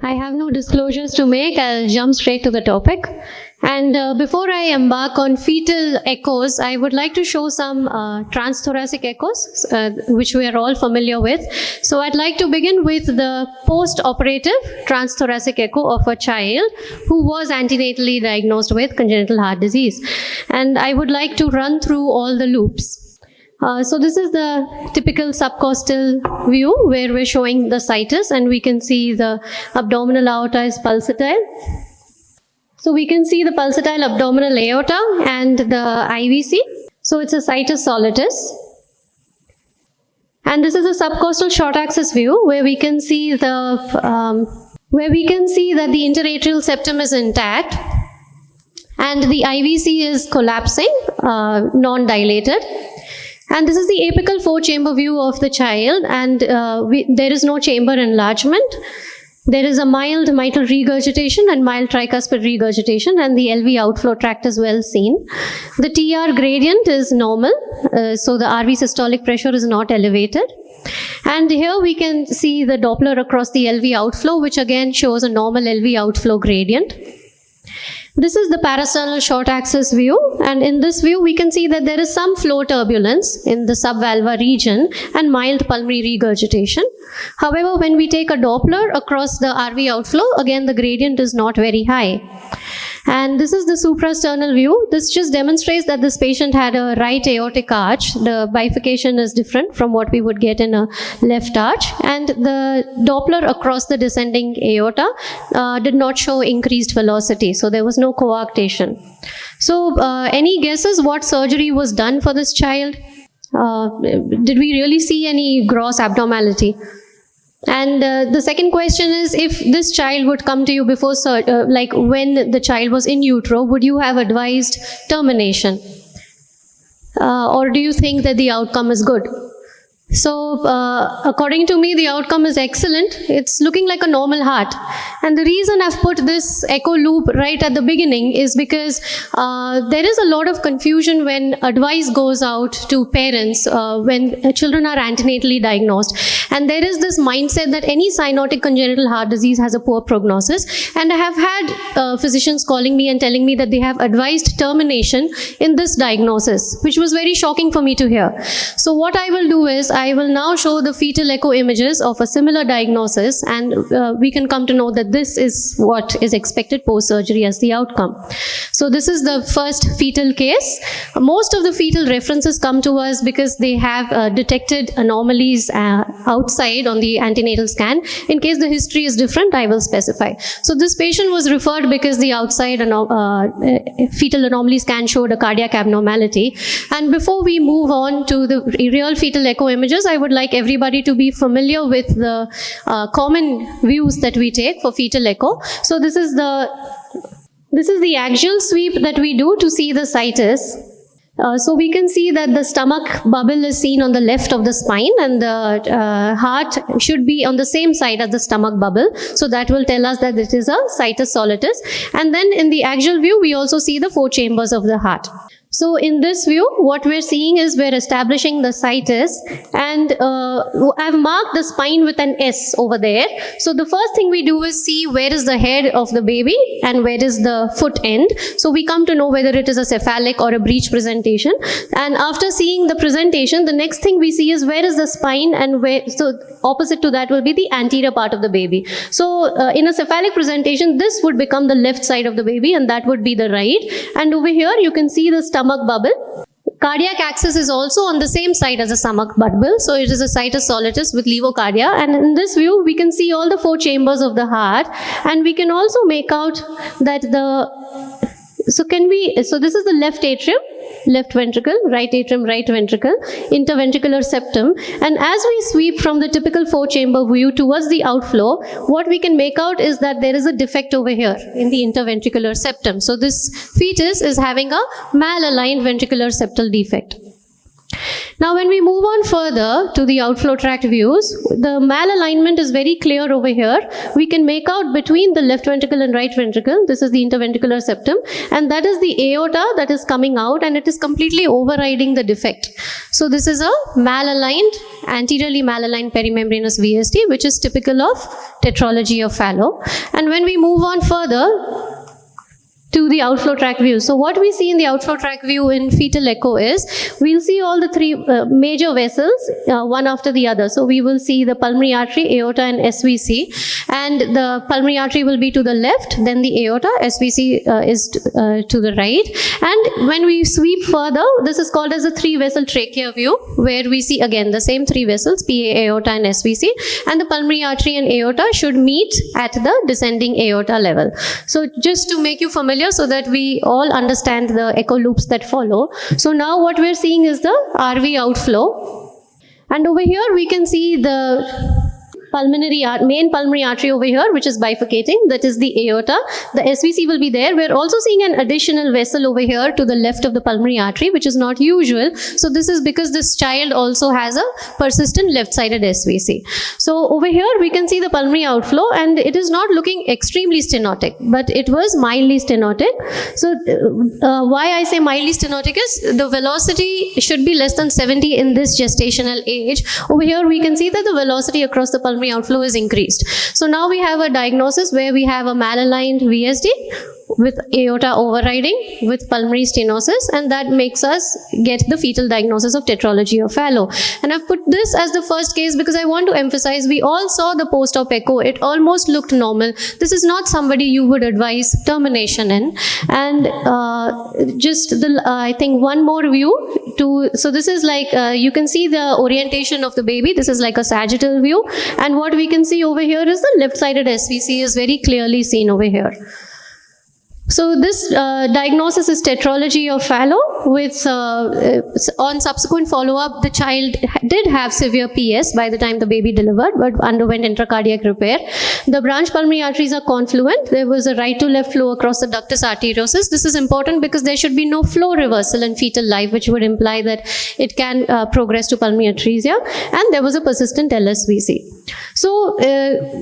I have no disclosures to make. I'll jump straight to the topic. And before I embark on fetal echoes, I would like to show some transthoracic echoes, which we are all familiar with. So I'd like to begin with the post-operative transthoracic echo of a child who was antenatally diagnosed with congenital heart disease. And I would like to run through all the loops. So this is the typical subcostal view where we're showing the situs, and we can see the abdominal aorta is pulsatile. So we can see the pulsatile abdominal aorta and the IVC. So it's a situs soletis. And this is a subcostal short axis view where we can see that the interatrial septum is intact and the IVC is collapsing, non-dilated. And this is the apical four-chamber view of the child, and there is no chamber enlargement. There is a mild mitral regurgitation and mild tricuspid regurgitation, and the LV outflow tract is well seen. The TR gradient is normal, so the RV systolic pressure is not elevated. And here we can see the Doppler across the LV outflow, which again shows a normal LV outflow gradient. This is the parasternal short axis view, and in this view we can see that there is some flow turbulence in the subvalvar region and mild pulmonary regurgitation. However, when we take a Doppler across the RV outflow, again the gradient is not very high. And this is the suprasternal view. This just demonstrates that this patient had a right aortic arch. The bifurcation is different from what we would get in a left arch. And the Doppler across the descending aorta did not show increased velocity. So there was no coarctation. So any guesses what surgery was done for this child? Did we really see any gross abnormality? And the second question is, if this child would come to you before, like when the child was in utero, would you have advised termination? Or do you think that the outcome is good? So according to me, the outcome is excellent. It's looking like a normal heart. And the reason I've put this echo loop right at the beginning is because there is a lot of confusion when advice goes out to parents when children are antenatally diagnosed. And there is this mindset that any cyanotic congenital heart disease has a poor prognosis. And I have had physicians calling me and telling me that they have advised termination in this diagnosis, which was very shocking for me to hear. So what I will do is, I will now show the fetal echo images of a similar diagnosis, and we can come to know that this is what is expected post-surgery as the outcome. So this is the first fetal case. Most of the fetal references come to us because they have detected anomalies outside on the antenatal scan. In case the history is different, I will specify. So this patient was referred because the outside fetal anomaly scan showed a cardiac abnormality. And before we move on to the real fetal echo images, I would like everybody to be familiar with the common views that we take for fetal echo. So this is the axial sweep that we do to see the situs. So we can see that the stomach bubble is seen on the left of the spine, and the heart should be on the same side as the stomach bubble. So that will tell us that it is a situs soletis. And then in the axial view, we also see the four chambers of the heart. So in this view, what we're seeing is we're establishing the situs, and I've marked the spine with an S over there. So the first thing we do is see where is the head of the baby and where is the foot end. So we come to know whether it is a cephalic or a breech presentation. And after seeing the presentation, the next thing we see is where is the spine, and where, so opposite to that will be the anterior part of the baby. So in a cephalic presentation, this would become the left side of the baby, and that would be the right. And over here, you can see the stomach bubble. Cardiac axis is also on the same side as the stomach bubble, so it is a situs soletis with levocardia. And in this view, we can see all the four chambers of the heart, and we can also make out that so this is the left atrium, left ventricle, right atrium, right ventricle, interventricular septum. And as we sweep from the typical four-chamber view towards the outflow, what we can make out is that there is a defect over here in the interventricular septum. So this fetus is having a malaligned ventricular septal defect. Now, when we move on further to the outflow tract views, the malalignment is very clear over here. We can make out between the left ventricle and right ventricle. This is the interventricular septum, and that is the aorta that is coming out, and it is completely overriding the defect. So this is a malaligned, anteriorly malaligned perimembranous VSD, which is typical of tetralogy of Fallot. And when we move on further to the outflow tract view. So what we see in the outflow tract view in fetal echo is, we'll see all the three major vessels, one after the other. So we will see the pulmonary artery, aorta and SVC, and the pulmonary artery will be to the left, then the aorta, SVC is to the right. And when we sweep further, this is called as a three vessel trachea view, where we see again the same three vessels, PA, aorta and SVC, and the pulmonary artery and aorta should meet at the descending aorta level. So just to make you familiar, so that we all understand the echo loops that follow. So now what we're seeing is the RV outflow. And over here we can see the main pulmonary artery over here, which is bifurcating. That is the aorta. The SVC will be there. We're also seeing an additional vessel over here to the left of the pulmonary artery, which is not usual. So this is because this child also has a persistent left-sided SVC. So over here we can see the pulmonary outflow, and it is not looking extremely stenotic, but it was mildly stenotic. So why I say mildly stenotic is the velocity should be less than 70 in this gestational age. Over here we can see that the velocity across the pulmonary outflow is increased. So now we have a diagnosis where we have a malaligned VSD with aorta overriding with pulmonary stenosis, and that makes us get the fetal diagnosis of tetralogy of Fallot. And I've put this as the first case because I want to emphasize, we all saw the post-op echo. It almost looked normal. This is not somebody you would advise termination in. And I think one more view so this is like, you can see the orientation of the baby. This is like a sagittal view. And what we can see over here is the left-sided SVC is very clearly seen over here. So this diagnosis is tetralogy of Fallot with, on subsequent follow-up, the child did have severe PS by the time the baby delivered, but underwent intracardiac repair. The branch pulmonary arteries are confluent. There was a right to left flow across the ductus arteriosus. This is important because there should be no flow reversal in fetal life, which would imply that it can progress to pulmonary atresia. And there was a persistent LSVC. So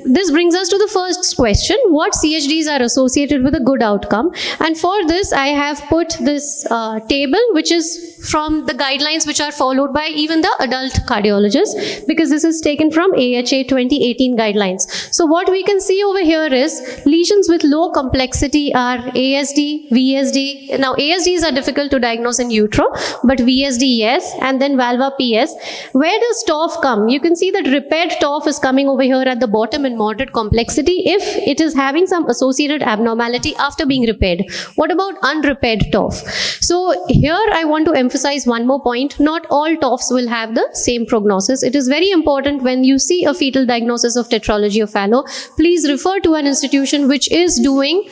this brings us to the first question: what CHDs are associated with a good outcome? And for this, I have put this table, which is from the guidelines which are followed by even the adult cardiologists, because this is taken from AHA 2018 guidelines. So what we can see over here is lesions with low complexity are ASD, VSD. Now ASDs are difficult to diagnose in utero, but VSD yes, and then valva PS. Where does TOF come? You can see that repaired TOF is coming over here at the bottom in moderate complexity if it is having some associated abnormality after being repaired. What about unrepaired TOF? So here I want to emphasize one more point. Not all TOFs will have the same prognosis. It is very important when you see a fetal diagnosis of tetralogy of Fallot, please refer to an institution which is doing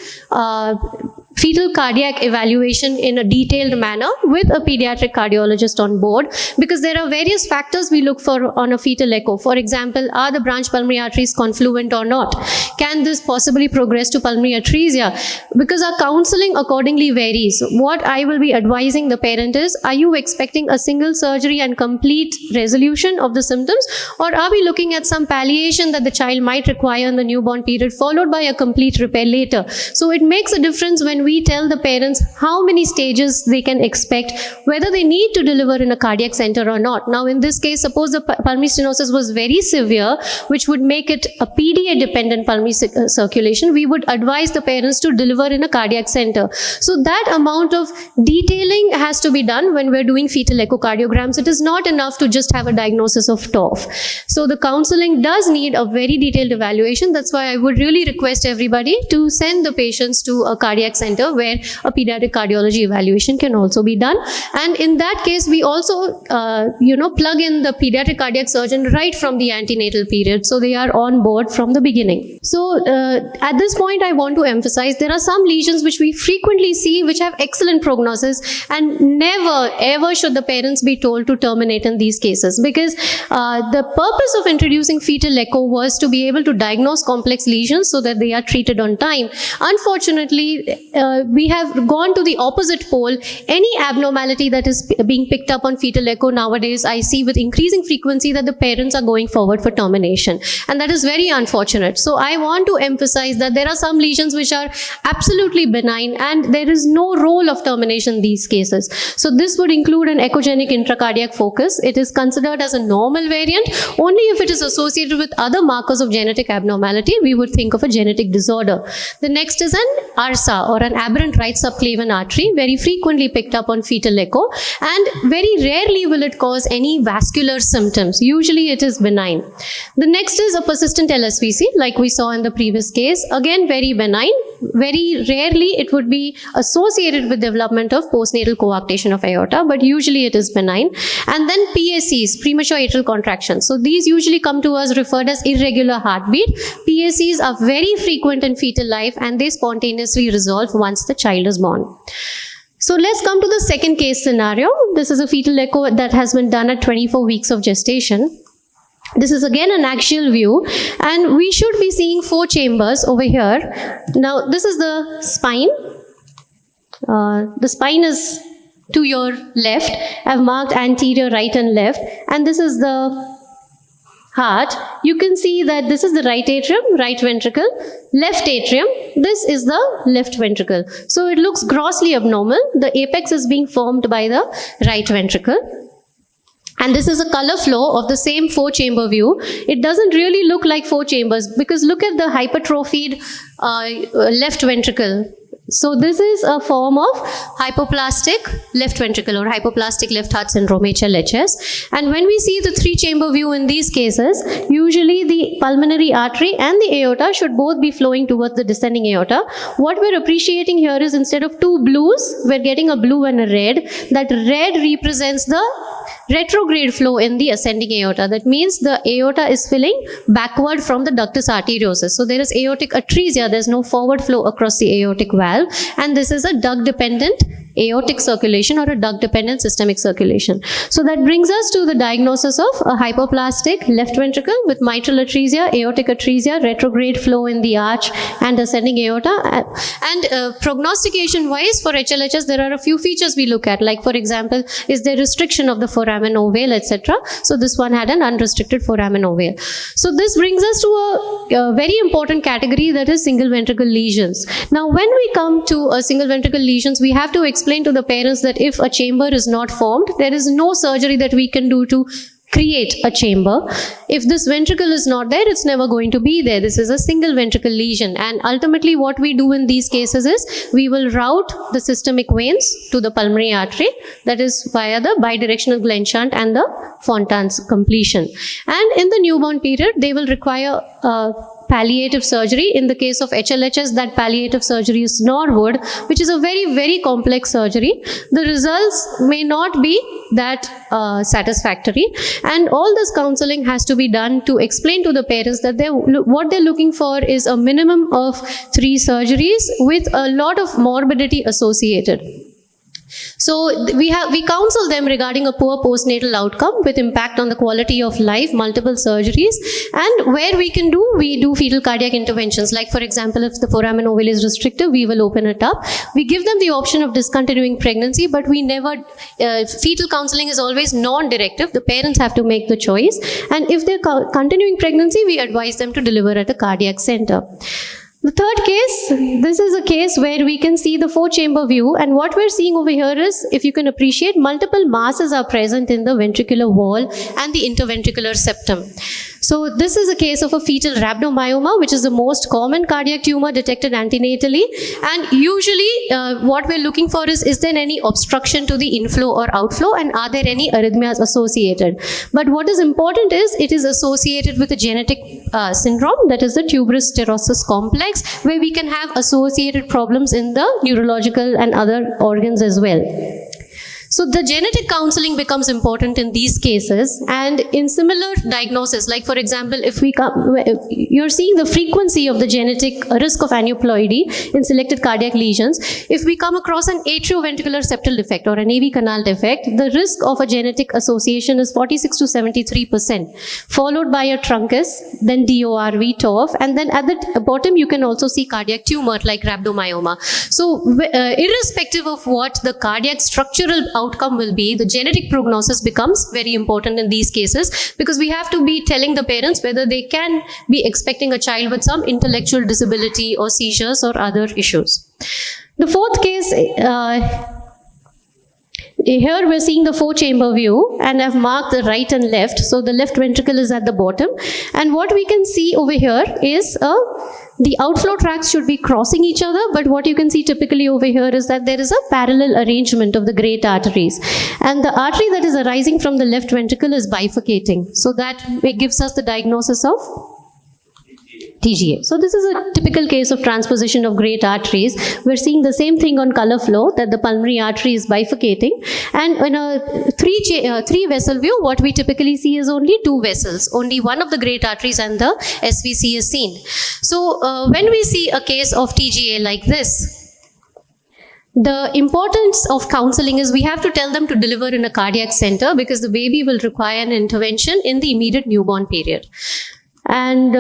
fetal cardiac evaluation in a detailed manner with a pediatric cardiologist on board, because there are various factors we look for on a fetal echo. For example, are the branch pulmonary arteries confluent or not? Can this possibly progress to pulmonary atresia? Because our counseling accordingly varies. What I will be advising the parent is, are you expecting a single surgery and complete resolution of the symptoms, or are we looking at some palliation that the child might require in the newborn period followed by a complete repair later? So it makes a difference when we tell the parents how many stages they can expect, whether they need to deliver in a cardiac center or not. Now in this case, suppose the pulmonary stenosis was very severe, which would make it a PDA dependent pulmonary circulation, we would advise the parents to deliver in a cardiac center. So that amount of detailing has to be done when we're doing fetal echocardiograms. It is not enough to just have a diagnosis of TOF. So the counseling does need a very detailed evaluation. That's why I would really request everybody to send the patients to a cardiac center where a pediatric cardiology evaluation can also be done. And in that case, we also, plug in the pediatric cardiac surgeon right from the antenatal period, so they are on board from the beginning. So at this point, I want to emphasize there are some lesions which we frequently see which have excellent prognosis, and never ever should the parents be told to terminate in these cases, because the purpose of introducing fetal echo was to be able to diagnose complex lesions so that they are treated on time. Unfortunately, we have gone to the opposite pole. Any abnormality that is being picked up on fetal echo nowadays, I see with increasing frequency that the parents are going forward for termination. And that is very unfortunate. So I want to emphasize that there are some lesions which are absolutely benign and there is no role of termination in these cases. So this would include an echogenic intracardiac focus. It is considered as a normal variant. Only if it is associated with other markers of genetic abnormality, we would think of a genetic disorder. The next is an ARSA, or an aberrant right subclavian artery, very frequently picked up on fetal echo, and very rarely will it cause any vascular symptoms. Usually it is benign. The next is a persistent LSVC, like we saw in the previous case. Again, very benign. Very rarely it would be associated with development of postnatal coarctation of aorta, but usually it is benign. And then PACs, premature atrial contractions. So these usually come to us referred as irregular heartbeat. PACs are very frequent in fetal life and they spontaneously resolve once the child is born. So let's come to the second case scenario. This is a fetal echo that has been done at 24 weeks of gestation. This is again an axial view, and we should be seeing 4 chambers over here. Now this is the spine. The spine is to your left. I've marked anterior, right and left, and this is the heart. You can see that this is the right atrium, right ventricle, left atrium, this is the left ventricle. So it looks grossly abnormal. The apex is being formed by the right ventricle. And this is a color flow of the same 4-chamber view. It doesn't really look like 4 chambers because look at the hypertrophied left ventricle. So this is a form of hypoplastic left ventricle or hypoplastic left heart syndrome, HLHS. And when we see the 3-chamber view in these cases, usually the pulmonary artery and the aorta should both be flowing towards the descending aorta. What we're appreciating here is instead of 2 blues, we're getting a blue and a red. That red represents the retrograde flow in the ascending aorta. That means the aorta is filling backward from the ductus arteriosus. So there is aortic atresia. There's no forward flow across the aortic valve. And this is a duct-dependent aortic circulation or a duct-dependent systemic circulation. So that brings us to the diagnosis of a hypoplastic left ventricle with mitral atresia, aortic atresia, retrograde flow in the arch and ascending aorta. And prognostication-wise for HLHS, there are a few features we look at, like for example, is there restriction of the foramen ovale, etc. So this one had an unrestricted foramen ovale. So this brings us to a very important category, that is single ventricle lesions. Now when we come to a single ventricle lesions, we have to explain to the parents that if a chamber is not formed, there is no surgery that we can do to create a chamber. If this ventricle is not there, it's never going to be there. This is a single ventricle lesion, and ultimately what we do in these cases is we will route the systemic veins to the pulmonary artery, that is via the bidirectional Glenn shunt and the Fontan's completion. And in the newborn period, they will require palliative surgery. In the case of HLHS, that palliative surgery is Norwood, which is a very, very complex surgery. The results may not be that satisfactory, and all this counseling has to be done to explain to the parents that what they're looking for is a minimum of 3 surgeries with a lot of morbidity associated. So we counsel them regarding a poor postnatal outcome with impact on the quality of life, multiple surgeries, and where we do fetal cardiac interventions. Like for example, if the foramen ovale is restrictive, we will open it up. We give them the option of discontinuing pregnancy, but we never, fetal counseling is always non-directive. The parents have to make the choice. And if they're continuing pregnancy, we advise them to deliver at a cardiac center. The third case, this is a case where we can see the 4-chamber view, and what we're seeing over here is, if you can appreciate, multiple masses are present in the ventricular wall and the interventricular septum. So this is a case of a fetal rhabdomyoma, which is the most common cardiac tumor detected antenatally. And usually what we're looking for is there any obstruction to the inflow or outflow, and are there any arrhythmias associated? But what is important is it is associated with a genetic syndrome, that is the tuberous sclerosis complex, where we can have associated problems in the neurological and other organs as well. So the genetic counseling becomes important in these cases, and in similar diagnosis, like for example, if you're seeing the frequency of the genetic risk of aneuploidy in selected cardiac lesions. If we come across an atrioventricular septal defect or an AV canal defect, the risk of a genetic association is 46 to 73%, followed by a truncus, then DORV, TOF, and then at the bottom you can also see cardiac tumor like rhabdomyoma. So irrespective of what the cardiac structural outcome will be, the genetic prognosis becomes very important in these cases, because we have to be telling the parents whether they can be expecting a child with some intellectual disability or seizures or other issues. The fourth case, here we're seeing the 4-chamber view, and I've marked the right and left. So the left ventricle is at the bottom, and what we can see over here is the outflow tracts should be crossing each other, but what you can see typically over here is that there is a parallel arrangement of the great arteries, and the artery that is arising from the left ventricle is bifurcating. So that gives us the diagnosis of TGA. So this is a typical case of transposition of great arteries. We're seeing the same thing on color flow, that the pulmonary artery is bifurcating. And in a three vessel view, what we typically see is only 2 vessels. Only one of the great arteries and the SVC is seen. So when we see a case of TGA like this, the importance of counseling is we have to tell them to deliver in a cardiac center, because the baby will require an intervention in the immediate newborn period. And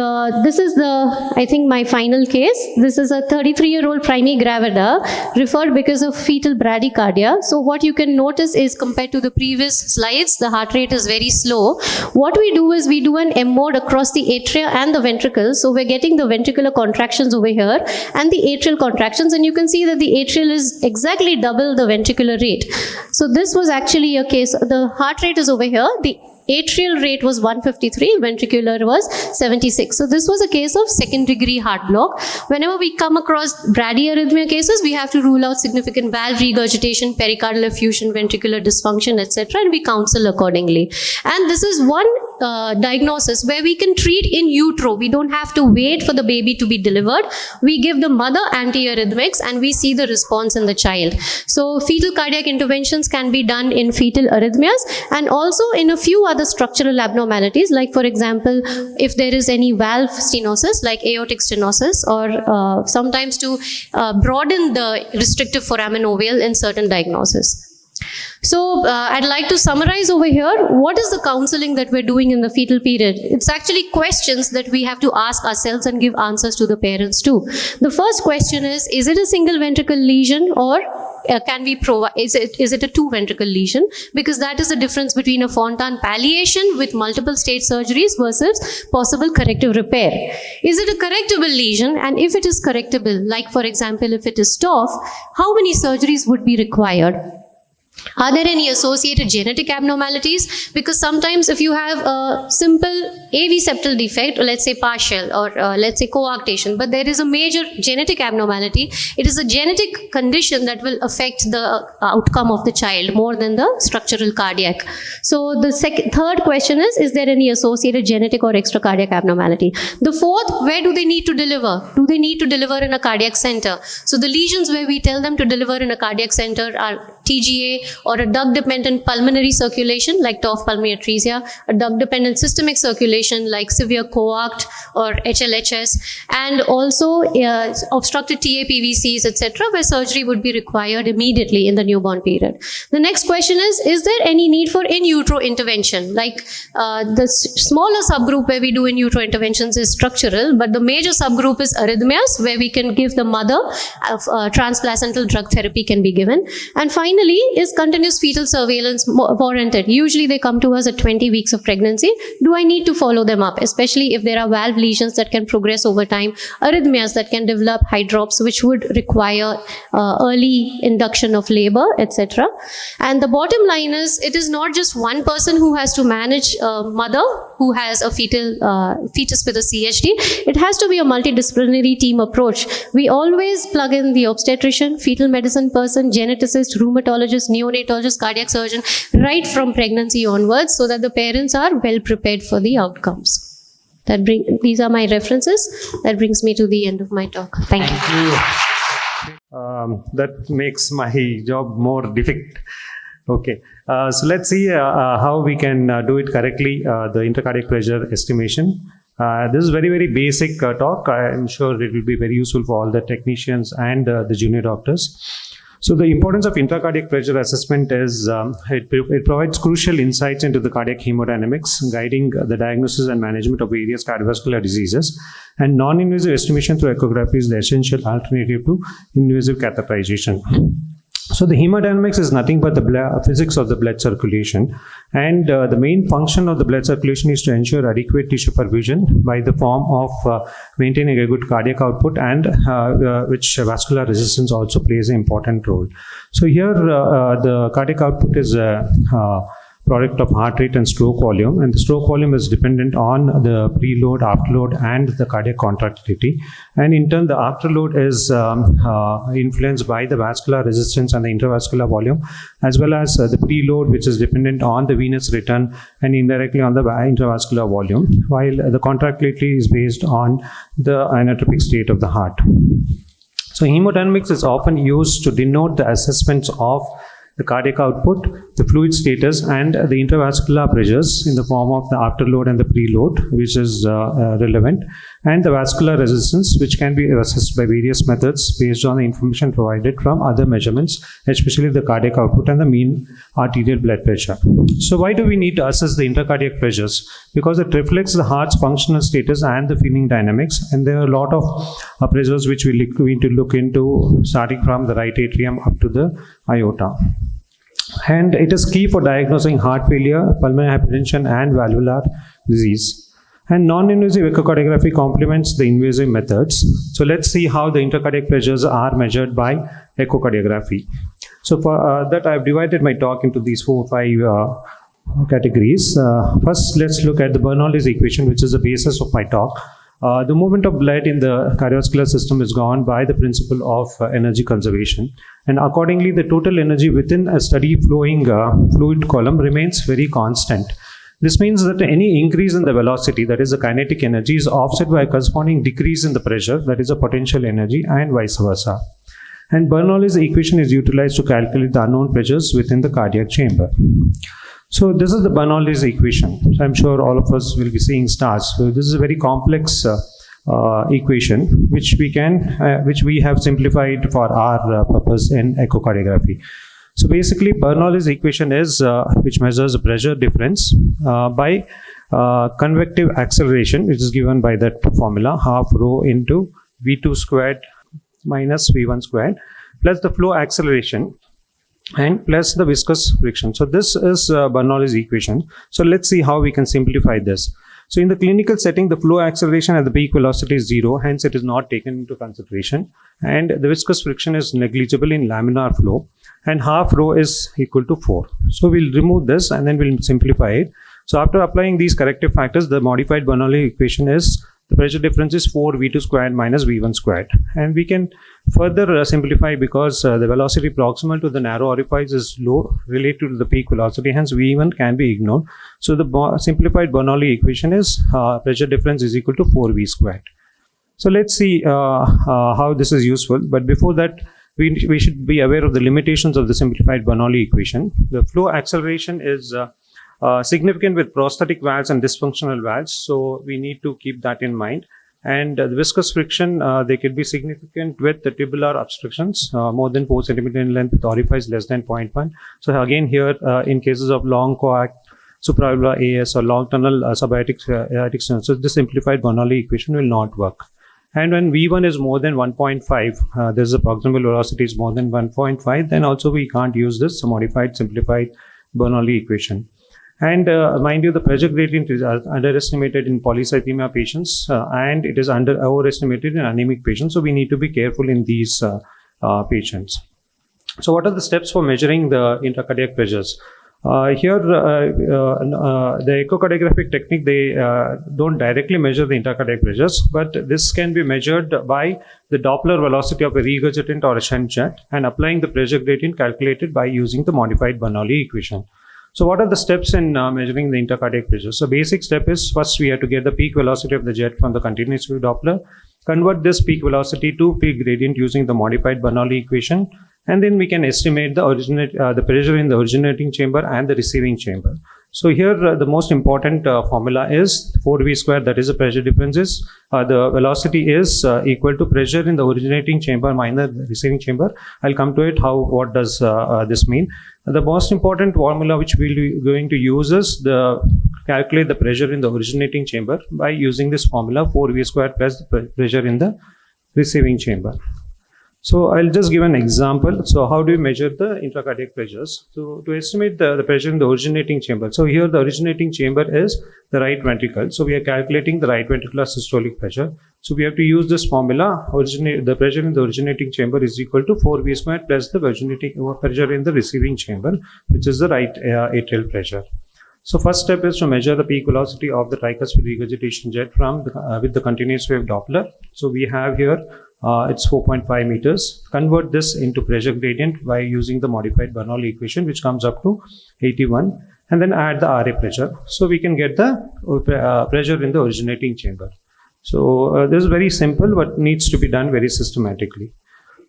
this is I think my final case. This is a 33-year-old primea gravida referred because of fetal bradycardia. So what you can notice is, compared to the previous slides, the heart rate is very slow. What we do is we do an M mode across the atria and the ventricles. So we're getting the ventricular contractions over here and the atrial contractions, and you can see that the atrial is exactly double the ventricular rate. So this was actually a case, the heart rate is over here, the atrial rate was 153, ventricular was 76. So this was a case of second-degree heart block. Whenever we come across bradyarrhythmia cases, we have to rule out significant valve regurgitation, pericardial effusion, ventricular dysfunction, etc., and we counsel accordingly. And this is one diagnosis where we can treat in utero. We don't have to wait for the baby to be delivered. We give the mother antiarrhythmics and we see the response in the child. So fetal cardiac interventions can be done in fetal arrhythmias and also in a few other structural abnormalities, like for example, if there is any valve stenosis like aortic stenosis, or sometimes to broaden the restrictive foramen ovale in certain diagnoses. So I'd like to summarize over here, what is the counseling that we're doing in the fetal period? It's actually questions that we have to ask ourselves and give answers to the parents too. The first question is it a single ventricle lesion, or can we provide, is it a 2 ventricle lesion? Because that is the difference between a Fontan palliation with multiple stage surgeries versus possible corrective repair. Is it a correctable lesion? And if it is correctable, like for example, if it is TOF, how many surgeries would be required? Are there any associated genetic abnormalities? Because sometimes if you have a simple AV septal defect, or let's say partial, or let's say coarctation, but there is a major genetic abnormality, it is a genetic condition that will affect the outcome of the child more than the structural cardiac. So the third question is there any associated genetic or extracardiac abnormality? The fourth, where do they need to deliver? Do they need to deliver in a cardiac center? So the lesions where we tell them to deliver in a cardiac center are TGA, or a duct-dependent pulmonary circulation like TOF pulmonary atresia, a duct-dependent systemic circulation like severe coarct or HLHS, and also obstructed TAPVCs, etc., where surgery would be required immediately in the newborn period. The next question is there any need for in utero intervention? Like the smaller subgroup where we do in utero interventions is structural, but the major subgroup is arrhythmias, where we can give the mother transplacental drug therapy can be given. And finally, is continuous fetal surveillance warranted? Usually they come to us at 20 weeks of pregnancy. Do I need to follow them up, especially if there are valve lesions that can progress over time, arrhythmias that can develop, hydrops which would require early induction of labor, etc. And the bottom line is, it is not just one person who has to manage a mother who has a fetus with a CHD. It has to be a multidisciplinary team approach. We always plug in the obstetrician, fetal medicine person, geneticist, rheumatologist, neonatologist, cardiac surgeon, right from pregnancy onwards, so that the parents are well prepared for the outcomes. These are my references. That brings me to the end of my talk. Thank you. That makes my job more difficult. Okay, so let's see how we can do it correctly, the intercardiac pressure estimation. This is very, very basic talk. I'm sure it will be very useful for all the technicians and the junior doctors. So the importance of intracardiac pressure assessment is it provides crucial insights into the cardiac hemodynamics, guiding the diagnosis and management of various cardiovascular diseases. And non-invasive estimation through echography is the essential alternative to invasive catheterization. So the hemodynamics is nothing but the physics of the blood circulation, and the main function of the blood circulation is to ensure adequate tissue perfusion by the form of maintaining a good cardiac output, and which vascular resistance also plays an important role. So here the cardiac output is product of heart rate and stroke volume, and the stroke volume is dependent on the preload, afterload, and the cardiac contractility. And in turn, the afterload is influenced by the vascular resistance and the intravascular volume, as well as the preload, which is dependent on the venous return and indirectly on the intravascular volume, while the contractility is based on the inotropic state of the heart. So hemodynamics is often used to denote the assessments of the cardiac output, the fluid status, and the intravascular pressures in the form of the afterload and the preload, which is relevant, and the vascular resistance, which can be assessed by various methods based on the information provided from other measurements, especially the cardiac output and the mean arterial blood pressure. So why do we need to assess the intracardiac pressures? Because it reflects the heart's functional status and the feeling dynamics, and there are a lot of pressures which we need to look into, starting from the right atrium up to the aorta. And it is key for diagnosing heart failure, pulmonary hypertension, and valvular disease. And non-invasive echocardiography complements the invasive methods. So let's see how the intracardiac pressures are measured by echocardiography. So for that, I've divided my talk into these 4 or 5 categories. First, let's look at the Bernoulli's equation, which is the basis of my talk. The movement of blood in the cardiovascular system is governed by the principle of energy conservation, and accordingly the total energy within a steady flowing fluid column remains very constant. This means that any increase in the velocity, that is the kinetic energy, is offset by a corresponding decrease in the pressure, that is the potential energy, and vice versa. And Bernoulli's equation is utilized to calculate the unknown pressures within the cardiac chamber. So this is the Bernoulli's equation. So I'm sure all of us will be seeing stars. So this is a very complex equation, which we have simplified for our purpose in echocardiography. So basically, Bernoulli's equation is which measures the pressure difference by convective acceleration, which is given by that formula, half rho into v2 squared minus v1 squared, plus the flow acceleration, and plus the viscous friction. So this is Bernoulli's equation. So let's see how we can simplify this. So in the clinical setting, the flow acceleration at the peak velocity is 0, hence it is not taken into consideration, and the viscous friction is negligible in laminar flow, and half rho is equal to 4. So we'll remove this and then we'll simplify it. So after applying these corrective factors, the modified Bernoulli equation is the pressure difference is 4 v2 squared minus v1 squared. And we can further simplify, because the velocity proximal to the narrow orifice is low related to the peak velocity, hence v1 can be ignored. So the simplified Bernoulli equation is pressure difference is equal to 4v squared. So let's see how this is useful. But before that, we should be aware of the limitations of the simplified Bernoulli equation. The flow acceleration is significant with prosthetic valves and dysfunctional valves, so we need to keep that in mind. And the viscous friction, they could be significant with the tubular obstructions more than 4 cm in length with orifice less than 0.1. So again here, in cases of long coac, supravalvular AS, or long tunnel subaortic stenosis, so the simplified Bernoulli equation will not work. And when V1 is more than 1.5, there's a proximal velocity is more than 1.5, then also we can't use this modified simplified Bernoulli equation. And mind you, the pressure gradient is underestimated in polycythemia patients and it is overestimated in anemic patients. So we need to be careful in these patients. So what are the steps for measuring the intracardiac pressures? Here, the echocardiographic technique, they don't directly measure the intracardiac pressures, but this can be measured by the Doppler velocity of a regurgitant or a shunt jet and applying the pressure gradient calculated by using the modified Bernoulli equation. So what are the steps in measuring the intracardiac pressure? So basic step is, first we have to get the peak velocity of the jet from the continuous wave Doppler, convert this peak velocity to peak gradient using the modified Bernoulli equation, And then we can estimate the pressure in the originating chamber and the receiving chamber. So here the most important formula is 4V square, that is the pressure differences. The velocity is equal to pressure in the originating chamber minus the receiving chamber. I'll come to it. What does this mean? The most important formula which we'll be going to use is calculate the pressure in the originating chamber by using this formula 4V square plus the pressure in the receiving chamber. So I'll just give an example. So how do we measure the intracardiac pressures? So to estimate the pressure in the originating chamber. So here the originating chamber is the right ventricle. So we are calculating the right ventricular systolic pressure. So we have to use this formula. The pressure in the originating chamber is equal to 4V squared plus the originating pressure in the receiving chamber, which is the right atrial pressure. So first step is to measure the peak velocity of the tricuspid regurgitation jet with the continuous wave Doppler. So we have here it's 4.5 meters. Convert this into pressure gradient by using the modified Bernoulli equation, which comes up to 81, and then add the RA pressure. So we can get the pressure in the originating chamber. So this is very simple, but needs to be done very systematically.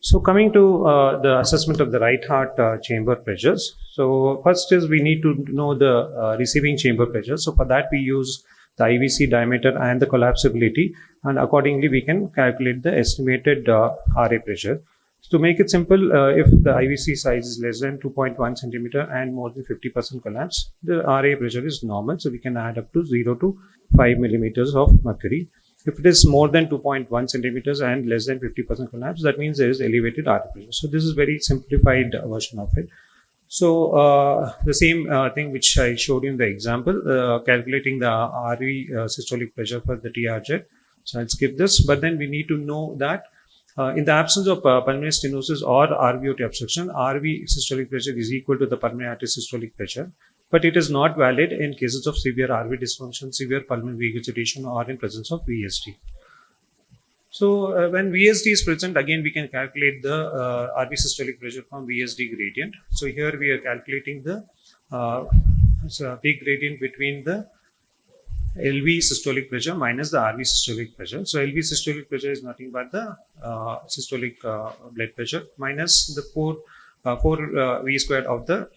So coming to the assessment of the right heart chamber pressures. So first is we need to know the receiving chamber pressure. So for that we use the IVC diameter and the collapsibility, and accordingly we can calculate the estimated RA pressure. So to make it simple, if the IVC size is less than 2.1 centimeter and more than 50% collapse, the RA pressure is normal. So we can add up to 0 to 5 millimeters of mercury. If it is more than 2.1 centimeters and less than 50% collapse, that means there is elevated RA pressure. So this is very simplified version of it. So the same thing which I showed you in the example, calculating the RV systolic pressure for the TR jet. So I'll skip this, but then we need to know that in the absence of pulmonary stenosis or RVOT obstruction, RV systolic pressure is equal to the pulmonary artery systolic pressure, but it is not valid in cases of severe RV dysfunction, severe pulmonary regurgitation, or in presence of VSD. So when VSD is present, again we can calculate the RV systolic pressure from VSD gradient. So here we are calculating the peak gradient between the LV systolic pressure minus the RV systolic pressure. So LV systolic pressure is nothing but the systolic blood pressure minus the 4 V squared of the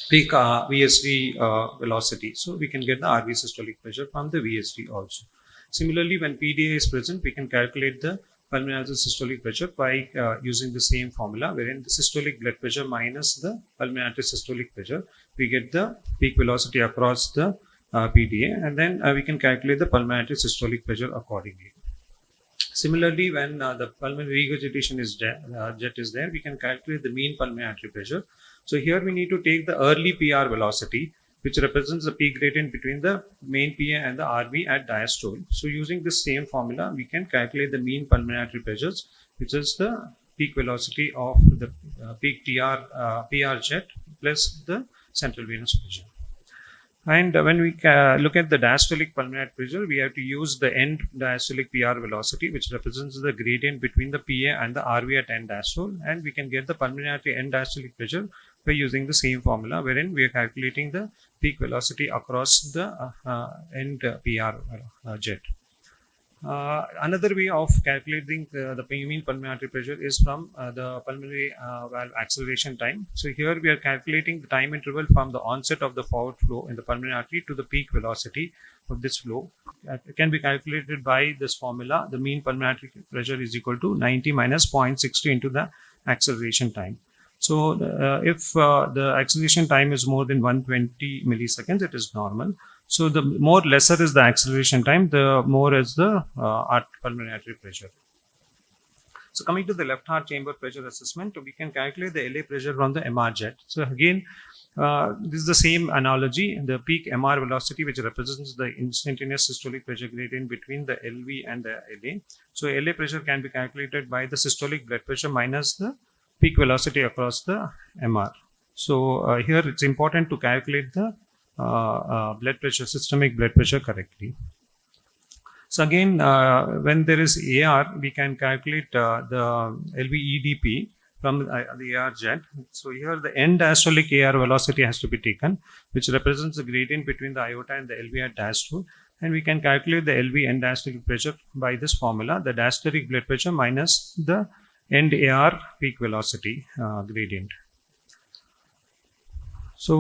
peak VSD velocity. So we can get the RV systolic pressure from the VSD also. Similarly, when PDA is present, we can calculate the pulmonary artery systolic pressure by using the same formula, wherein the systolic blood pressure minus the pulmonary artery systolic pressure, we get the peak velocity across the PDA, and then we can calculate the pulmonary artery systolic pressure accordingly. Similarly, when the pulmonary regurgitation jet is there, we can calculate the mean pulmonary artery pressure. So here we need to take the early PR velocity, which represents the peak gradient between the main PA and the RV at diastole. So using this same formula, we can calculate the mean pulmonary artery pressures, which is the peak velocity of the peak PR jet plus the central venous pressure. And when we look at the diastolic pulmonary pressure, we have to use the end diastolic PR velocity, which represents the gradient between the PA and the RV at end diastole. And we can get the pulmonary artery end diastolic pressure by using the same formula, wherein we are calculating the peak velocity across the end PR jet. Another way of calculating the mean pulmonary artery pressure is from the pulmonary valve acceleration time. So here we are calculating the time interval from the onset of the forward flow in the pulmonary artery to the peak velocity of this flow. It can be calculated by this formula. The mean pulmonary artery pressure is equal to 90 minus 0.62 into the acceleration time. So if the acceleration time is more than 120 milliseconds, it is normal. So the more lesser is the acceleration time, the more is the pulmonary artery pressure. So coming to the left heart chamber pressure assessment, we can calculate the LA pressure from the MR jet. So again, this is the same analogy. The peak MR velocity, which represents the instantaneous systolic pressure gradient between the LV and the LA. So LA pressure can be calculated by the systolic blood pressure minus the peak velocity across the MR. So here it's important to calculate the blood pressure, systemic blood pressure correctly. So again, when there is AR, we can calculate the LVEDP from the AR jet. So here the end diastolic AR velocity has to be taken, which represents the gradient between the aorta and the LV at diastole. And we can calculate the LV end diastolic pressure by this formula, the diastolic blood pressure minus the end AR peak velocity gradient. So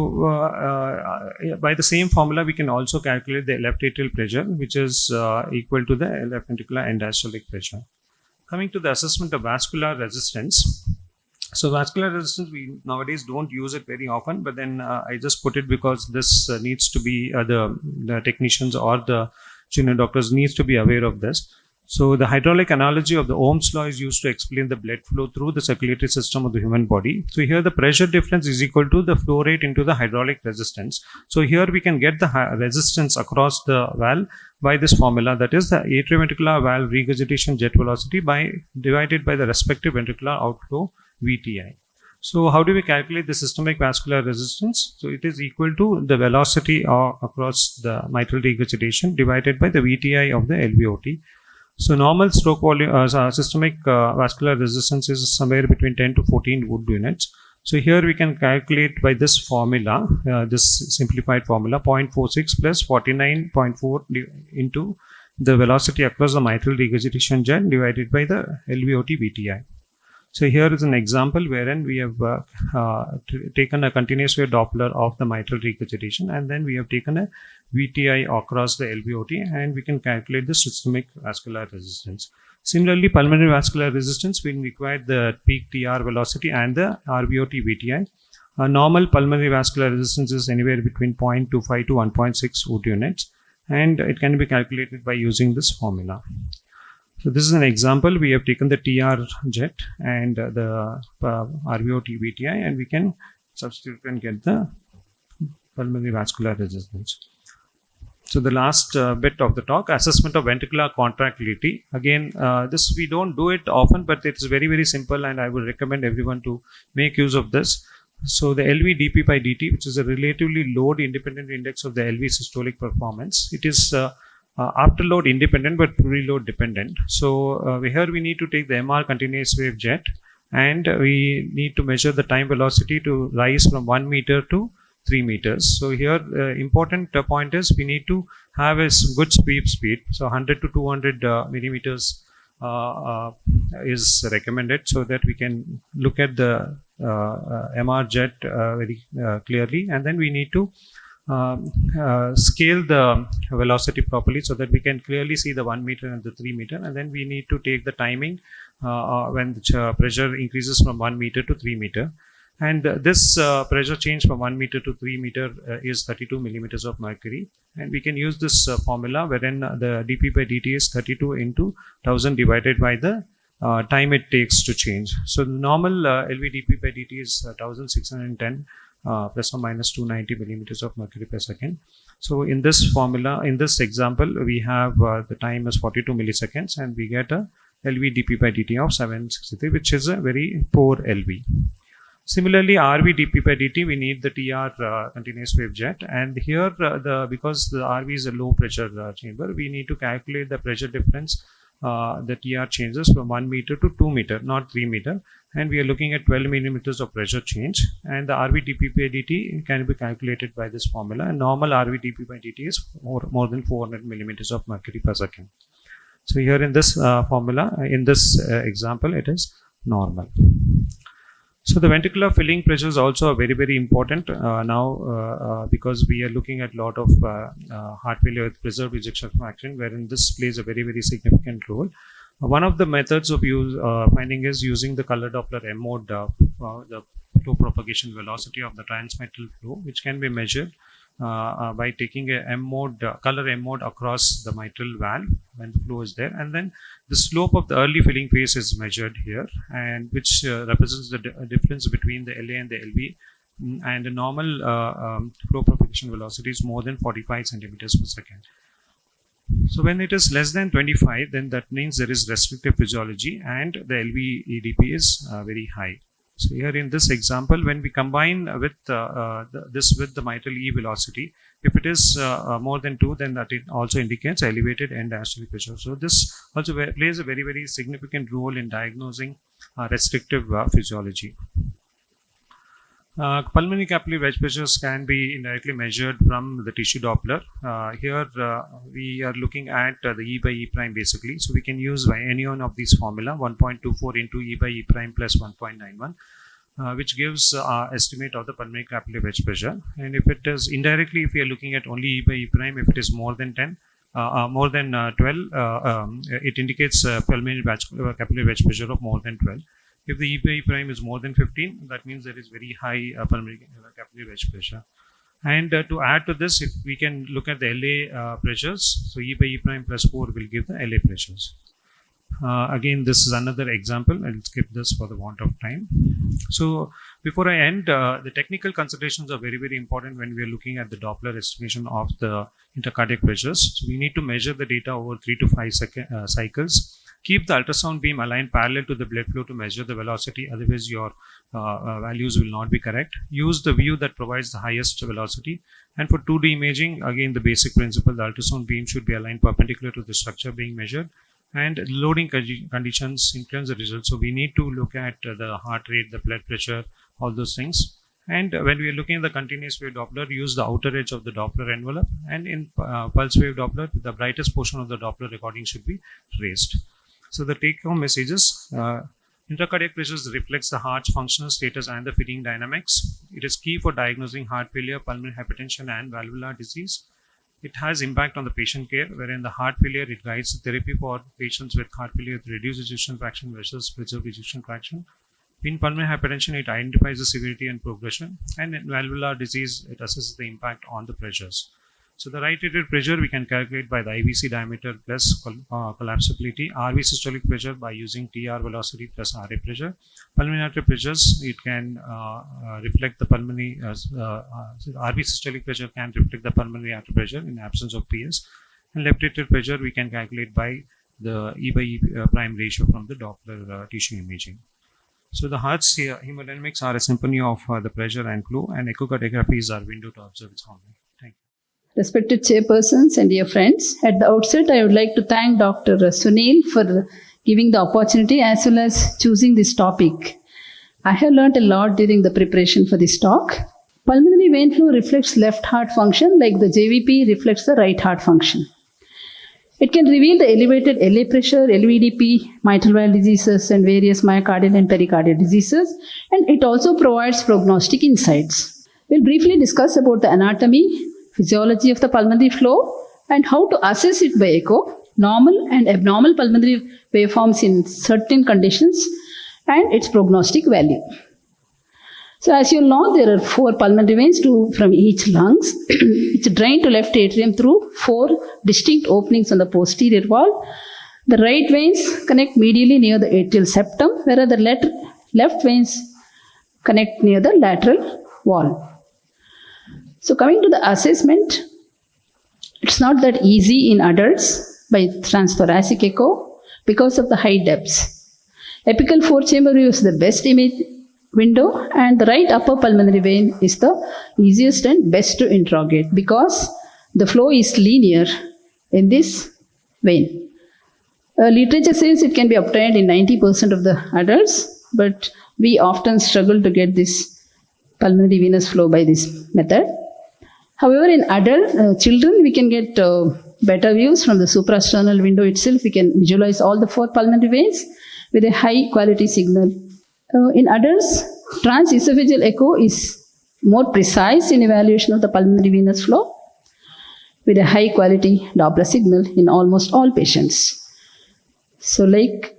by the same formula, we can also calculate the left atrial pressure, which is equal to the left ventricular end diastolic pressure. Coming to the assessment of vascular resistance. So vascular resistance, we nowadays don't use it very often, but then I just put it because this needs to be the technicians or the junior doctors needs to be aware of this. So the hydraulic analogy of the Ohm's law is used to explain the blood flow through the circulatory system of the human body. So here the pressure difference is equal to the flow rate into the hydraulic resistance. So here we can get the resistance across the valve by this formula, that is the atrioventricular valve regurgitation jet velocity divided by the respective ventricular outflow VTI. So how do we calculate the systemic vascular resistance? So it is equal to the velocity across the mitral regurgitation divided by the VTI of the LVOT. So normal stroke volume, systemic vascular resistance is somewhere between 10 to 14 Wood units. So here we can calculate by this formula, this simplified formula, 0.46 plus 49.4 into the velocity across the mitral regurgitation jet divided by the LVOT VTI. So here is an example wherein we have taken a continuous wave Doppler of the mitral regurgitation, and then we have taken a VTI across the LVOT, and we can calculate the systemic vascular resistance. Similarly, pulmonary vascular resistance, we require the peak TR velocity and the RVOT VTI. Normal pulmonary vascular resistance is anywhere between 0.25 to 1.6 Wood units, and it can be calculated by using this formula. So this is an example. We have taken the TR jet and the RVOT VTI, and we can substitute and get the pulmonary vascular resistance. So the last bit of the talk, assessment of ventricular contractility. Again, this we don't do it often, but it's very, very simple, and I would recommend everyone to make use of this. So the LV dP by dt, which is a relatively load independent index of the LV systolic performance. It is afterload independent but preload dependent. So here we need to take the MR continuous wave jet, and we need to measure the time velocity to rise from 1 meter to 3 meters. So here important point is we need to have a good sweep speed. So 100 to 200 millimeters is recommended, so that we can look at the MR jet very clearly, and then we need to scale the velocity properly so that we can clearly see the 1 meter and the 3 meter, and then we need to take the timing when the pressure increases from 1 meter to 3 meter. And this pressure change from 1 meter to 3 meter is 32 millimeters of mercury, and we can use this formula wherein the dP by dt is 32 into 1000 divided by the time it takes to change. So the normal LV dP by dt is 1610 plus or minus 290 millimeters of mercury per second. So in this formula, in this example, we have the time is 42 milliseconds, and we get a LV dP by dt of 763, which is a very poor LV. Similarly, RV dP by dt, we need the TR continuous wave jet, and here because the RV is a low pressure chamber, we need to calculate the pressure difference. The TR changes from 1 meter to 2 meter, not 3 meter, and we are looking at 12 millimeters of pressure change, and the RV dP by dt can be calculated by this formula, and normal RV dP by dt is more than 400 millimeters of mercury per second. So here in this formula, in this example, it is normal. So the ventricular filling pressure is also very, very important now because we are looking at a lot of heart failure with preserved ejection fraction, wherein this plays a very, very significant role. One of the methods of finding is using the color Doppler M mode, the flow propagation velocity of the transmitral flow, which can be measured by taking a M mode, color M mode across the mitral valve when the flow is there, and then the slope of the early filling phase is measured here, and which represents the difference between the LA and the LV, and the normal flow propagation velocity is more than 45 centimeters per second. So when it is less than 25, then that means there is restrictive physiology and the LV EDP is very high. So here in this example, when we combine with this with the mitral E velocity, if it is more than 2, then that it also indicates elevated end diastolic pressure. So this also plays a very, very significant role in diagnosing restrictive physiology. Pulmonary capillary wedge pressures can be indirectly measured from the tissue Doppler. Here we are looking at the E by E prime basically. So we can use any one of these formula 1.24 into E by E prime plus 1.91. Which gives estimate of the pulmonary capillary wedge pressure. And if it is indirectly, if we are looking at only E by E prime, if it is more than 10, more than 12, it indicates pulmonary capillary wedge pressure of more than 12. If the E by E prime is more than 15, that means there is very high pulmonary capillary wedge pressure. And to add to this, if we can look at the LA pressures, so E by E prime plus 4 will give the LA pressures. Again, this is another example. I'll skip this for the want of time. So before I end, the technical considerations are very, very important when we are looking at the Doppler estimation of the intercardiac pressures. So we need to measure the data over 3 to 5 cycles. Keep the ultrasound beam aligned parallel to the blood flow to measure the velocity. Otherwise, your values will not be correct. Use the view that provides the highest velocity. And for 2D imaging, again, the basic principle, the ultrasound beam should be aligned perpendicular to the structure being measured. And loading conditions influence the results. So we need to look at the heart rate, the blood pressure, all those things. And when we are looking at the continuous wave Doppler, use the outer edge of the Doppler envelope. And in pulse wave Doppler, the brightest portion of the Doppler recording should be raised. So the take-home messages, intracardiac pressures reflects the heart's functional status and the fitting dynamics. It is key for diagnosing heart failure, pulmonary hypertension, and valvular disease. It has impact on the patient care, wherein the heart failure, it guides the therapy for patients with heart failure with reduced ejection fraction versus preserved ejection fraction. In pulmonary hypertension, it identifies the severity and progression. And in valvular disease, it assesses the impact on the pressures. So the right rated pressure we can calculate by the IVC diameter plus collapsibility, RV systolic pressure by using TR velocity plus RA pressure. Pulmonary artery pressures, it can reflect the pulmonary, RV systolic pressure can reflect the pulmonary artery pressure in absence of PS. And left rated pressure we can calculate by the E by E prime ratio from the Doppler tissue imaging. So the heart's hemodynamics are a symphony of the pressure and flow, and echocardiography is our window to observe its harmony. Respected chairpersons and dear friends, at the outset, I would like to thank Dr. Sunil for giving the opportunity as well as choosing this topic. I have learned a lot during the preparation for this talk. Pulmonary vein flow reflects left heart function like the JVP reflects the right heart function. It can reveal the elevated LA pressure, LVDP, mitral valve diseases, and various myocardial and pericardial diseases, and it also provides prognostic insights. We'll briefly discuss about the anatomy, physiology of the pulmonary flow, and how to assess it by echo, normal and abnormal pulmonary waveforms in certain conditions, and its prognostic value. So as you know, there are 4 pulmonary veins, 2 from each lungs, which drain to left atrium through 4 distinct openings on the posterior wall. The right veins connect medially near the atrial septum, whereas the left veins connect near the lateral wall. So coming to the assessment, it's not that easy in adults by transthoracic echo because of the high depths. Apical 4-chamber view is the best image window, and the right upper pulmonary vein is the easiest and best to interrogate because the flow is linear in this vein. Literature says it can be obtained in 90% of the adults, but we often struggle to get this pulmonary venous flow by this method. However, in adult children, we can get better views from the suprasternal window itself. We can visualize all the 4 pulmonary veins with a high quality signal. In adults, transesophageal echo is more precise in evaluation of the pulmonary venous flow with a high quality Doppler signal in almost all patients. So like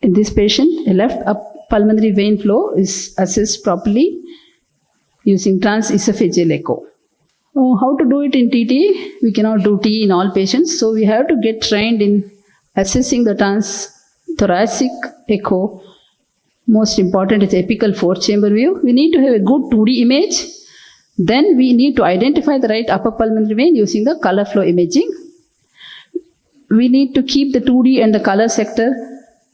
in this patient, a left up pulmonary vein flow is assessed properly using transesophageal echo. How to do it in TT? We cannot do T in all patients, so we have to get trained in assessing the transthoracic echo. Most important is apical 4-chamber view. We need to have a good 2D image. Then we need to identify the right upper pulmonary vein using the color flow imaging. We need to keep the 2D and the color sector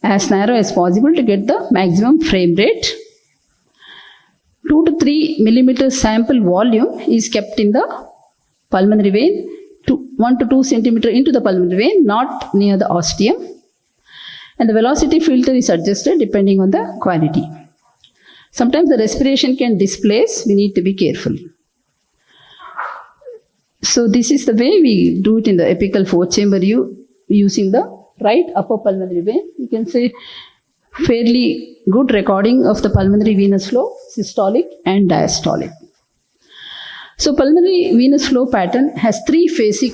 as narrow as possible to get the maximum frame rate. 2 to 3 millimeter sample volume is kept in the pulmonary vein, 1 to 2 centimeter into the pulmonary vein, not near the ostium. And the velocity filter is adjusted depending on the quality. Sometimes the respiration can displace, we need to be careful. So this is the way we do it in the apical four-chamber view using the right upper pulmonary vein. You can say fairly good recording of the pulmonary venous flow, systolic and diastolic. So pulmonary venous flow pattern has three phasic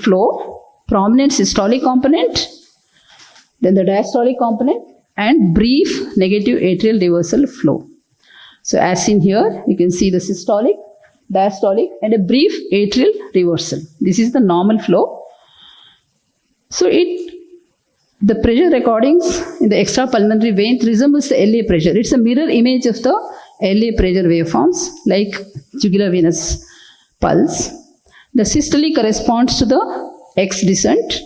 flow, prominent systolic component, then the diastolic component, and brief negative atrial reversal flow. So as seen here, you can see the systolic, diastolic, and a brief atrial reversal. This is the normal flow. So the pressure recordings in the extrapulmonary vein resembles the LA pressure. It's a mirror image of the LA pressure waveforms like jugular venous pulse. The systolic corresponds to the X descent,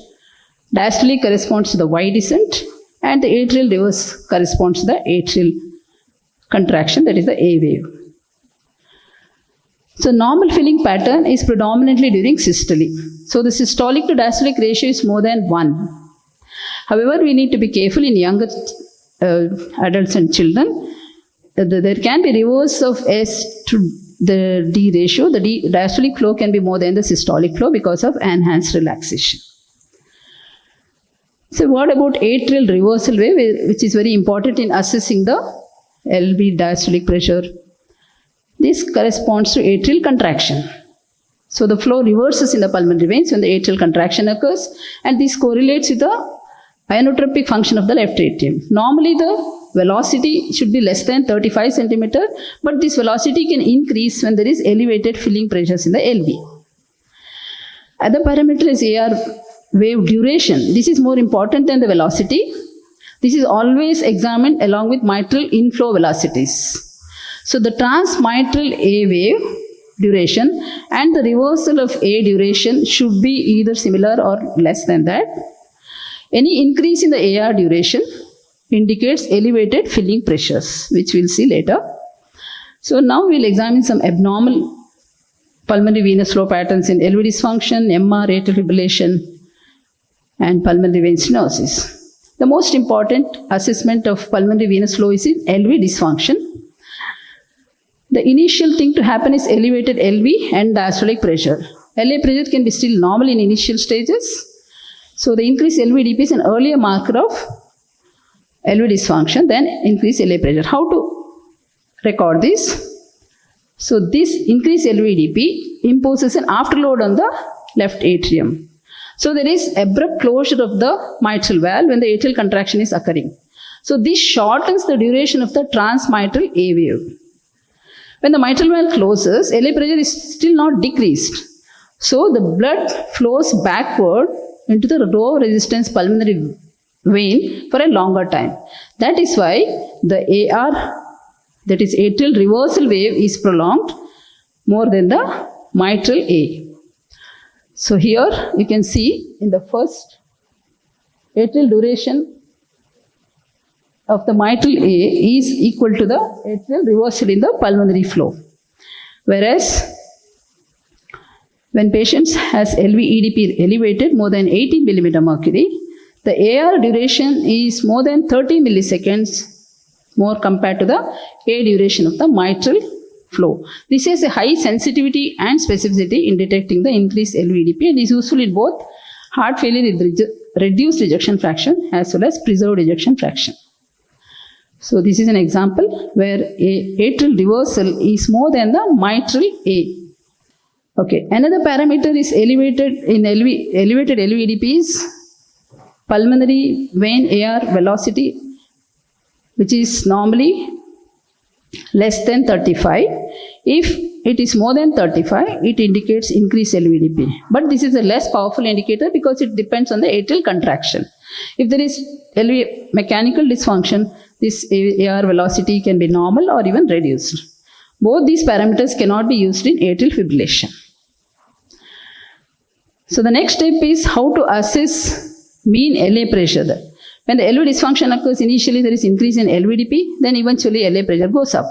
diastolic corresponds to the Y descent, and the atrial reverse corresponds to the atrial contraction, that is the A wave. So normal filling pattern is predominantly during systole. So the systolic to diastolic ratio is more than 1. However, we need to be careful in younger adults and children. There can be reverse of S to the D ratio. The diastolic flow can be more than the systolic flow because of enhanced relaxation. So what about atrial reversal wave, which is very important in assessing the LV diastolic pressure? This corresponds to atrial contraction. So the flow reverses in the pulmonary veins when the atrial contraction occurs, and this correlates with the inotropic function of the left atrium. Normally the velocity should be less than 35 centimeter, but this velocity can increase when there is elevated filling pressures in the LV. Other parameter is AR wave duration. This is more important than the velocity. This is always examined along with mitral inflow velocities. So the transmitral A wave duration and the reversal of A duration should be either similar or less than that. Any increase in the AR duration indicates elevated filling pressures, which we'll see later. So now we'll examine some abnormal pulmonary venous flow patterns in LV dysfunction, MR, atrial fibrillation, and pulmonary vein stenosis. The most important assessment of pulmonary venous flow is in LV dysfunction. The initial thing to happen is elevated LV and diastolic pressure. LA pressure can be still normal in initial stages. So the increased LVDP is an earlier marker of LV dysfunction, then increased LA pressure. How to record this? So this increased LVDP imposes an afterload on the left atrium. So there is abrupt closure of the mitral valve when the atrial contraction is occurring. So this shortens the duration of the transmitral A wave. When the mitral valve closes, LA pressure is still not decreased. So the blood flows backward into the low resistance pulmonary vein for a longer time. That is why the AR, that is atrial reversal wave, is prolonged more than the mitral A. So here you can see in the first atrial duration of the mitral A is equal to the atrial reversal in the pulmonary flow. Whereas when patients has LV EDP elevated more than 80 millimeter mercury, the AR duration is more than 30 milliseconds more compared to the A duration of the mitral flow. This has a high sensitivity and specificity in detecting the increased LVDP and is useful in both heart failure with reduced ejection fraction as well as preserved ejection fraction. So this is an example where atrial reversal is more than the mitral A. Okay, another parameter is elevated LVDP is pulmonary vein AR velocity, which is normally less than 35. If it is more than 35, it indicates increased LVDP. But this is a less powerful indicator because it depends on the atrial contraction. If there is LV mechanical dysfunction, this AR velocity can be normal or even reduced. Both these parameters cannot be used in atrial fibrillation. So the next step is how to assess mean LA pressure. When the LV dysfunction occurs, initially there is increase in LVDP, then eventually LA pressure goes up.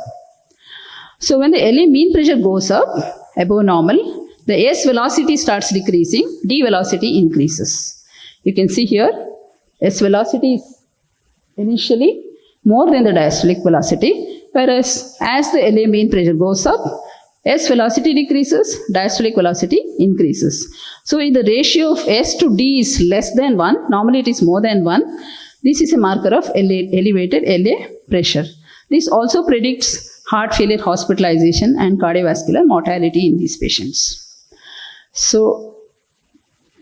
So when the LA mean pressure goes up above normal, the S velocity starts decreasing, D velocity increases. You can see here, S velocity is initially more than the diastolic velocity. whereas as the LA mean pressure goes up, S velocity decreases, diastolic velocity increases. So if the ratio of S to D is less than 1, normally it is more than 1, this is a marker of elevated LA pressure. This also predicts heart failure hospitalization and cardiovascular mortality in these patients. So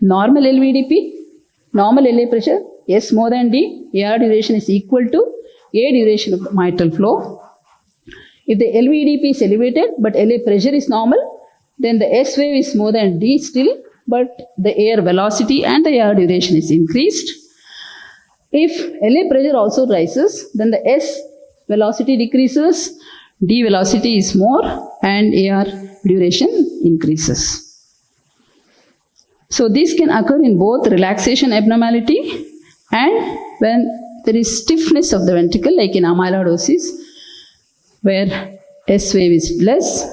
normal LVDP, normal LA pressure, S more than D, AR duration is equal to A duration of the mitral flow. If the LVDP is elevated but LA pressure is normal, then the S wave is more than D still, but the air velocity and the AR duration is increased. If LA pressure also rises, then the S velocity decreases, D velocity is more, and AR duration increases. So this can occur in both relaxation abnormality and when there is stiffness of the ventricle, like in amyloidosis, where S wave is less,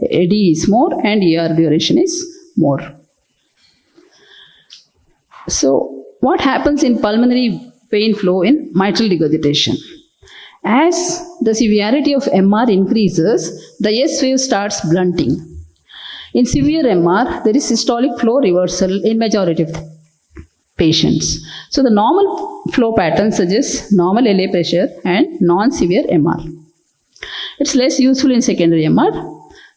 D is more, and AR duration is more. So what happens in pulmonary vein flow in mitral regurgitation? As the severity of MR increases, the S wave starts blunting. In severe MR, there is systolic flow reversal in majority of the patients. So the normal flow pattern suggests normal LA pressure and non-severe MR. It's less useful in secondary MR.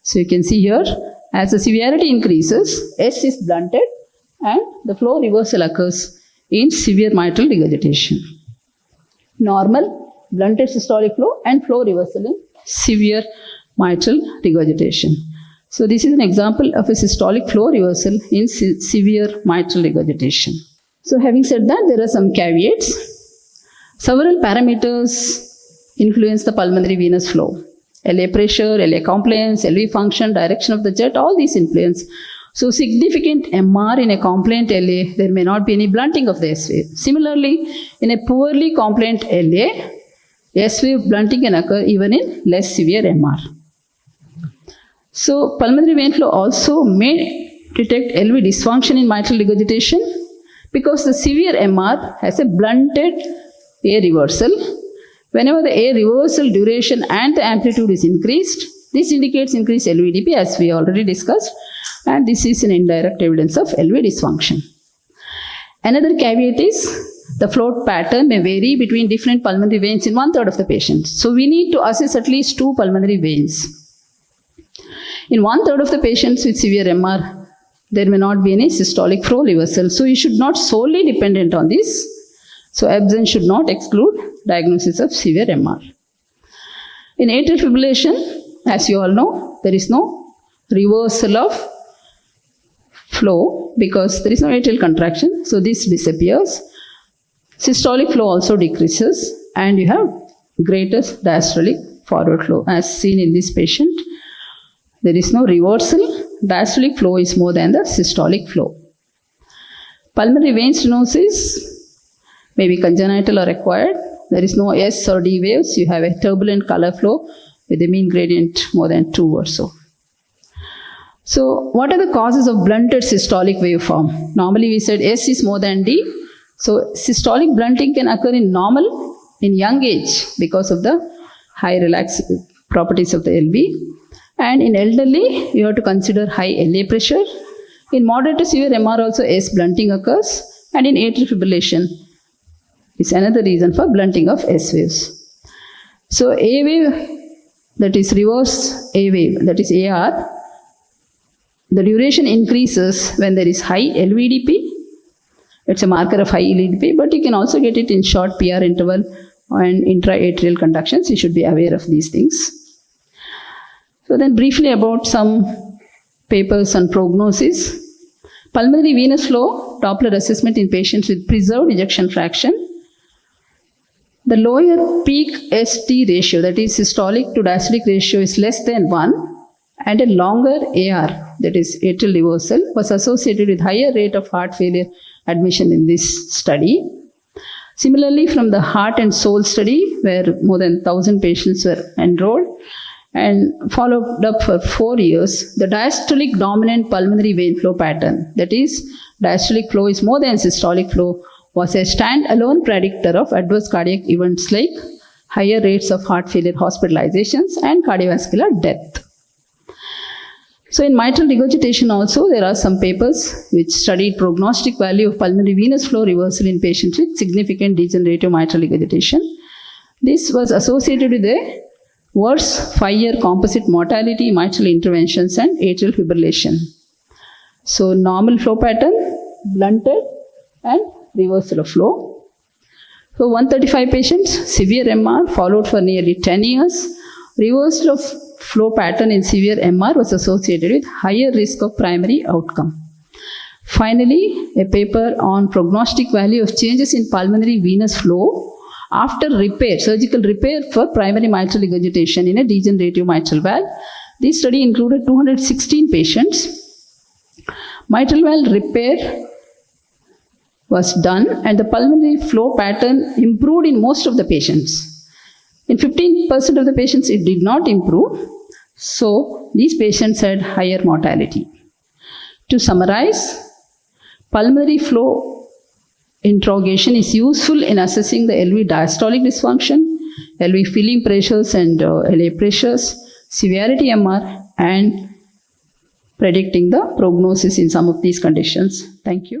So you can see here, as the severity increases, S is blunted and the flow reversal occurs in severe mitral regurgitation. Normal, blunted systolic flow and flow reversal in severe mitral regurgitation. So this is an example of a systolic flow reversal in severe mitral regurgitation. So having said that, there are some caveats. Several parameters influence the pulmonary venous flow. LA pressure, LA compliance, LV function, direction of the jet, all these influence. So significant MR in a compliant LA, there may not be any blunting of the S wave. Similarly, in a poorly compliant LA, S wave blunting can occur even in less severe MR. So pulmonary vein flow also may detect LV dysfunction in mitral regurgitation because the severe MR has a blunted air reversal. Whenever the air reversal duration and the amplitude is increased, this indicates increased LVDP as we already discussed, and this is an indirect evidence of LV dysfunction. Another caveat is the flow pattern may vary between different pulmonary veins in 1/3 of the patients. So we need to assess at least 2 pulmonary veins. In 1/3 of the patients with severe MR, there may not be any systolic flow reversal. So you should not solely dependent on this. So absence should not exclude diagnosis of severe MR. In atrial fibrillation, as you all know, there is no reversal of flow because there is no atrial contraction. So this disappears. Systolic flow also decreases and you have greater diastolic forward flow as seen in this patient. There is no reversal. Diastolic flow is more than the systolic flow. Pulmonary vein stenosis may be congenital or acquired. There is no S or D waves. You have a turbulent color flow with a mean gradient more than 2 or so. So what are the causes of blunted systolic waveform? Normally we said S is more than D. So systolic blunting can occur in normal, in young age because of the high relaxed properties of the LV. And in elderly, you have to consider high LA pressure. In moderate to severe MR also S blunting occurs. And in atrial fibrillation is another reason for blunting of S waves. So A wave, that is reverse A wave, that is AR, the duration increases when there is high LVDP. It's a marker of high LVDP, but you can also get it in short PR interval and intra-atrial conductions. You should be aware of these things. So then briefly about some papers on prognosis. Pulmonary venous flow, Doppler assessment in patients with preserved ejection fraction. The lower peak ST ratio, that is systolic to diastolic ratio, is less than 1, and a longer AR, that is atrial reversal, was associated with higher rate of heart failure admission in this study. Similarly, from the heart and soul study, where more than 1,000 patients were enrolled and followed up for 4 years, the diastolic dominant pulmonary vein flow pattern, that is, diastolic flow is more than systolic flow, was a stand-alone predictor of adverse cardiac events like higher rates of heart failure hospitalizations and cardiovascular death. So in mitral regurgitation also, there are some papers which studied prognostic value of pulmonary venous flow reversal in patients with significant degenerative mitral regurgitation. This was associated with a worse 5-year composite mortality, mitral interventions and atrial fibrillation. So normal flow pattern, blunted and reversal of flow. So 135 patients, severe MR followed for nearly 10 years. Reversal of flow pattern in severe MR was associated with higher risk of primary outcome. Finally, a paper on prognostic value of changes in pulmonary venous flow after repair, surgical repair for primary mitral regurgitation in a degenerative mitral valve. This study included 216 patients. Mitral valve repair was done and the pulmonary flow pattern improved in most of the patients. In 15% of the patients, it did not improve. So, these patients had higher mortality. To summarize, pulmonary flow interrogation is useful in assessing the LV diastolic dysfunction, LV filling pressures and LA pressures, severity MR, and predicting the prognosis in some of these conditions. Thank you.